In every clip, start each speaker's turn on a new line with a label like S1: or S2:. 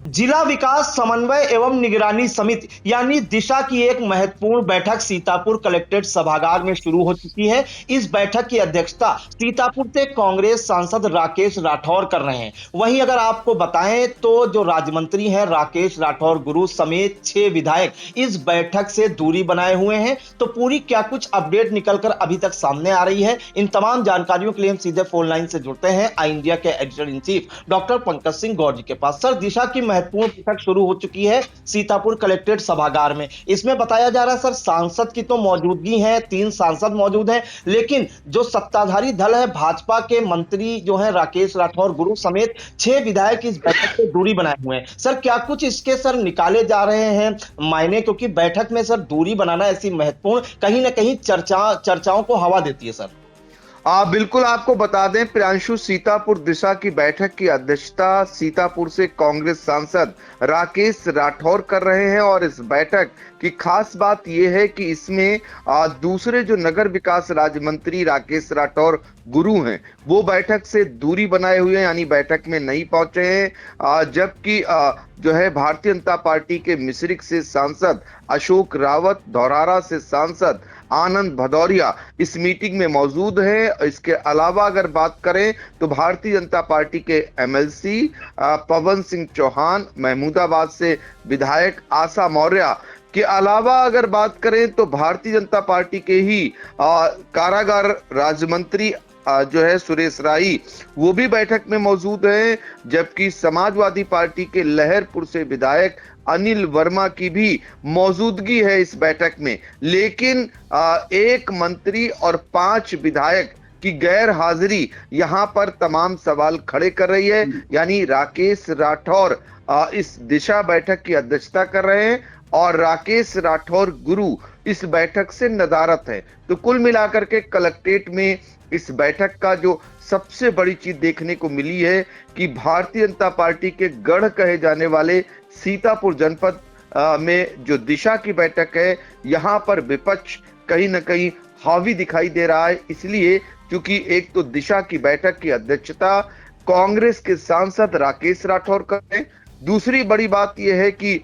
S1: जिला विकास समन्वय एवं निगरानी समिति यानी दिशा की एक महत्वपूर्ण बैठक सीतापुर कलेक्ट्रेट सभागार में शुरू हो चुकी है। इस बैठक की अध्यक्षता सीतापुर से कांग्रेस सांसद राकेश राठौर कर रहे हैं। वहीं अगर आपको बताएं तो जो राज्य मंत्री हैं राकेश राठौर गुरु समेत 6 विधायक इस बैठक से दूरी बनाए हुए हैं। तो पूरी क्या कुछ अपडेट निकलकर अभी तक सामने आ रही है, इन तमाम जानकारियों के लिए हम सीधे फोन लाइन से जुड़ते हैं आई इंडिया के editor in chief doctor Pankaj Singh Gaur ji के पास। सर, दिशा की महत्वपूर्ण बैठक शुरू हो चुकी है सीतापुर कलेक्ट्रेट सभागार में। इसमें बताया जा रहा है सर, सांसद की तो मौजूदगी है, 3 सांसद मौजूद हैं, लेकिन जो सत्ताधारी दल है भाजपा के मंत्री जो है राकेश राठौर गुरु समेत 6 विधायक इस बैठक से दूरी बनाए हुए हैं। सर, क्या कुछ इसके सर निकाले जा रहे हैं मायने, क्योंकि बैठक में सर दूरी बनाना ऐसी महत्वपूर्ण कहीं ना कहीं चर्चाओं को हवा देती है सर।
S2: बिल्कुल, आपको बता दें प्रियांशु, सीतापुर दिशा की बैठक की अध्यक्षता सीतापुर से कांग्रेस सांसद राकेश राठौर कर रहे हैं। और इस बैठक की खास बात यह है कि इसमें दूसरे जो नगर विकास राज्य मंत्री राकेश राठौर गुरु हैं वो बैठक से दूरी बनाए हुए हैं, यानी बैठक में नहीं पहुंचे हैं। जबकि जो है भारतीय जनता पार्टी के मिश्रिख से सांसद अशोक रावत, धौरारा से सांसद आनंद भदौरिया इस मीटिंग में मौजूद है। इसके अलावा अगर बात करें तो भारतीय जनता पार्टी के एमएलसी पवन सिंह चौहान, महमूदाबाद से विधायक आशा मौर्य के अलावा अगर बात करें तो भारतीय जनता पार्टी के ही कारागार राज्य मंत्री जो है सुरेश राही वो भी बैठक में मौजूद हैं। जबकि समाजवादी पार्टी के लहरपुर से विधायक अनिल वर्मा की भी मौजूदगी है इस बैठक में। लेकिन एक मंत्री और 5 विधायक की गैर हाजिरी यहां पर तमाम सवाल खड़े कर रही है। यानी राकेश राठौर इस दिशा बैठक की अध्यक्षता कर रहे हैं और राकेश राठौर गुरु इस बैठक से नदारत है। तो कुल मिलाकर के कलेक्ट्रेट में इस बैठक का जो सबसे बड़ी चीज देखने को मिली है कि भारतीय जनता पार्टी के गढ़ कहे जाने वाले सीतापुर जनपद में जो दिशा की बैठक है, यहां पर विपक्ष कहीं ना कहीं हावी दिखाई दे रहा है। इसलिए क्योंकि एक तो दिशा की बैठक की अध्यक्षता कांग्रेस के सांसद राकेश राठौर कर रहे हैं, दूसरी बड़ी बात यह है कि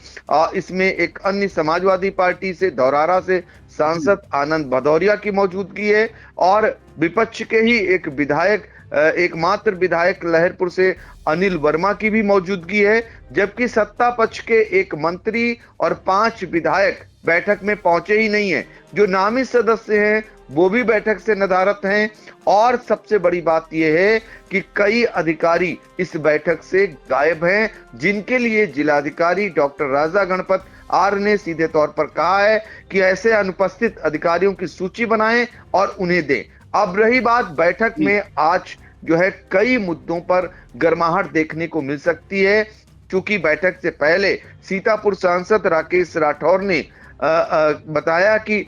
S2: इसमें एक अन्य समाजवादी पार्टी से धौरारा से सांसद आनंद भदौरिया की मौजूदगी है और विपक्ष के ही एक विधायक एकमात्र विधायक लहरपुर से अनिल वर्मा की भी मौजूदगी है। जबकि सत्ता पक्ष के एक मंत्री और 5 विधायक बैठक में पहुंचे ही नहीं है। जो नामित सदस्य हैं वो भी बैठक से नदारत हैं। और सबसे बड़ी बात यह है कि कई अधिकारी इस बैठक से गायब हैं, जिनके लिए जिलाधिकारी डॉक्टर राजा गणपत आर ने सीधे तौर पर कहा है कि ऐसे अनुपस्थित अधिकारियों की सूची बनाएं और उन्हें दें। अब रही बात बैठक में आज जो है कई मुद्दों पर गर्माहट देखने को मिल सकती है। क्योंकि बैठक से पहले सीतापुर सांसद राकेश राठौर ने बताया कि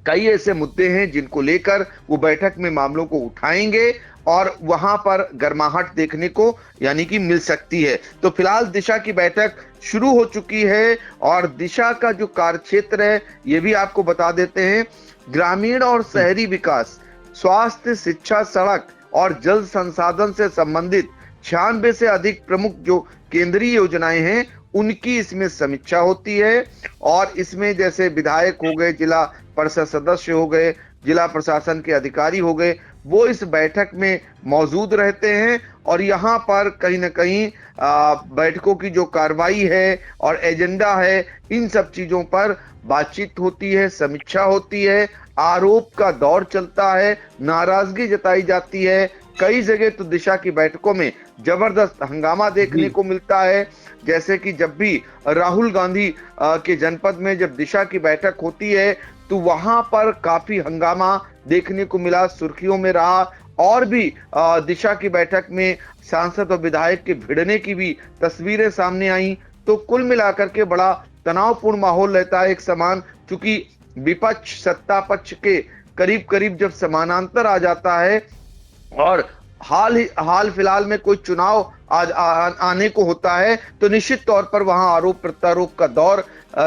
S2: कई ऐसे मुद्दे हैं जिनको लेकर वो बैठक में मामलों को उठाएंगे और वहां पर गर्माहट देखने को यानी कि मिल सकती है। तो फिलहाल दिशा की बैठक शुरू हो चुकी है और दिशा का जो कार्यक्षेत्र है ये भी आपको बता देते हैं। ग्रामीण और शहरी विकास, स्वास्थ्य, शिक्षा, सड़क और जल संसाधन से संबंधित 96 से अधिक प्रमुख जो केंद्रीय योजनाएं हैं उनकी इसमें समीक्षा होती है। और इसमें जैसे विधायक हो गए, जिला परिषद सदस्य हो गए, जिला प्रशासन के अधिकारी हो गए, वो इस बैठक में मौजूद रहते हैं। और यहाँ पर कहीं ना कहीं बैठकों की जो कार्रवाई है और एजेंडा है, इन सब चीजों पर बातचीत होती है, समीक्षा होती है, आरोप का दौर चलता है, नाराजगी जताई जाती है। कई जगह तो दिशा की बैठकों में जबरदस्त हंगामा देखने को मिलता है। जैसे कि जब भी राहुल गांधी के जनपद में जब दिशा की बैठक होती है तो वहां पर काफी हंगामा देखने को मिला, सुर्खियों में रहा। और भी दिशा की बैठक में सांसद और विधायक के भिड़ने की भी तस्वीरें सामने आई। तो कुल मिलाकर के बड़ा तनावपूर्ण माहौल रहता है एक समान, क्योंकि विपक्ष सत्ता पक्ष के करीब करीब जब समानांतर आ जाता है और हाल फिलहाल में कोई चुनाव आने को होता है तो निश्चित तौर पर वहां आरोप प्रत्यारोप का दौर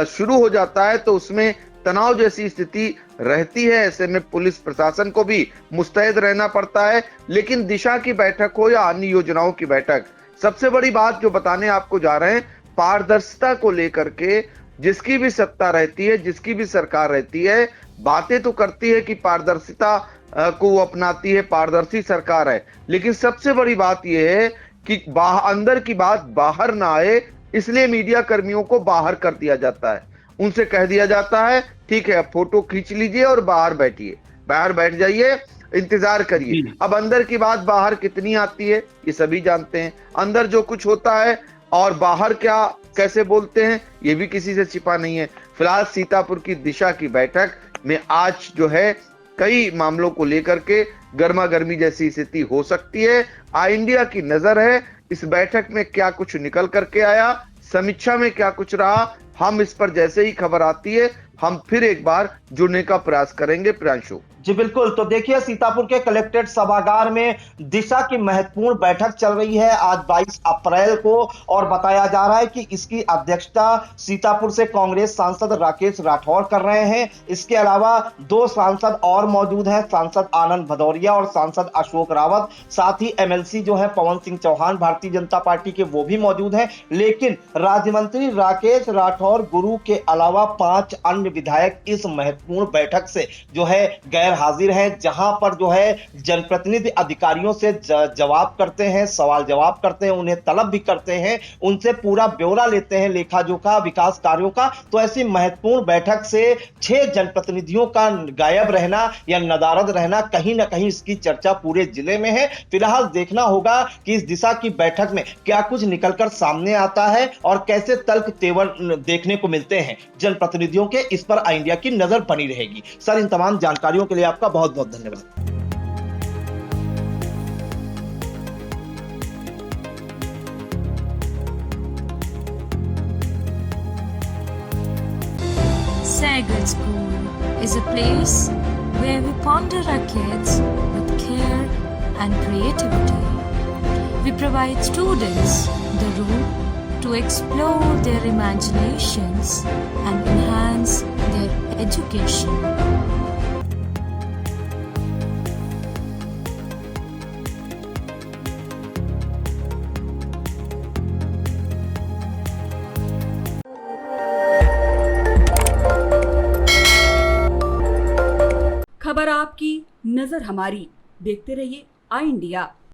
S2: शुरू हो जाता है। तो उसमें तनाव जैसी स्थिति रहती है। ऐसे में पुलिस प्रशासन को भी मुस्तैद रहना पड़ता है। लेकिन दिशा की बैठक हो या अन्य योजनाओं की बैठक, सबसे बड़ी बात जो बताने आपको जा रहे हैं पारदर्शिता को लेकर के जिसकी भी सत्ता रहती है, जिसकी भी सरकार रहती है, बातें तो करती है कि पारदर्शिता को वो अपनाती है, पारदर्शी सरकार है, लेकिन सबसे बड़ी बात यह है कि अंदर की बात बाहर ना आए, इसलिए मीडिया कर्मियों को बाहर कर दिया जाता है। उनसे कह दिया जाता है ठीक है, अब फोटो खींच लीजिए और बाहर बैठिए, बाहर बैठ जाइए, इंतजार करिए। अब अंदर की बात बाहर कितनी आती है ये सभी जानते हैं, अंदर जो कुछ होता है और बाहर क्या कैसे बोलते हैं ये भी किसी से छिपा नहीं है। फिलहाल सीतापुर की दिशा की बैठक में आज जो है कई मामलों को लेकर के गर्मा गर्मी जैसी स्थिति हो सकती है। आई इंडिया की नजर है इस बैठक में क्या कुछ निकल करके आया, समीक्षा में क्या कुछ रहा, हम इस पर जैसे ही खबर आती है हम फिर एक बार जुड़ने का प्रयास करेंगे। प्रियांशु
S1: जी बिल्कुल, तो देखिए सीतापुर के कलेक्ट्रेट सभागार में दिशा की महत्वपूर्ण बैठक चल रही है आज 22 अप्रैल को, और बताया जा रहा है कि इसकी अध्यक्षता सीतापुर से कांग्रेस सांसद राकेश राठौर कर रहे हैं। इसके अलावा 2 सांसद और मौजूद हैं, सांसद आनंद भदौरिया और सांसद अशोक रावत, साथ ही एमएलसी जो है पवन सिंह चौहान भारतीय जनता पार्टी के, वो भी मौजूद हैं। लेकिन राज्य मंत्री राकेश राठौर गुरु के अलावा 5 अन्य विधायक इस महत्वपूर्ण बैठक से जो है गैर हाजिर हैं, जहां पर जो है जनप्रतिनिधि अधिकारियों से जवाब करते हैं, सवाल जवाब करते हैं, उन्हें तलब भी करते हैं, उनसे पूरा ब्यौरा लेते हैं लेखा जोखा विकास कार्यों का। तो ऐसी महत्वपूर्ण बैठक से 6 जनप्रतिनिधियों का गायब रहना या नदारद रहना, कहीं ना कहीं इसकी चर्चा पूरे जिले में है। फिलहाल देखना होगा कि इस दिशा की बैठक में क्या कुछ निकलकर सामने आता है और कैसे तल्ख तेवर देखने को मिलते हैं जनप्रतिनिधियों के, इस पर आई इंडिया की नजर बनी रहेगी। सर, इन तमाम जानकारियों के लिए आपका बहुत बहुत धन्यवाद।
S3: Sagar School is a place where we ponder our kids with care and creativity. We provide students the room to explore their imaginations and enhance their education.
S4: खबर आपकी, नजर हमारी। देखते रहिए आई इंडिया।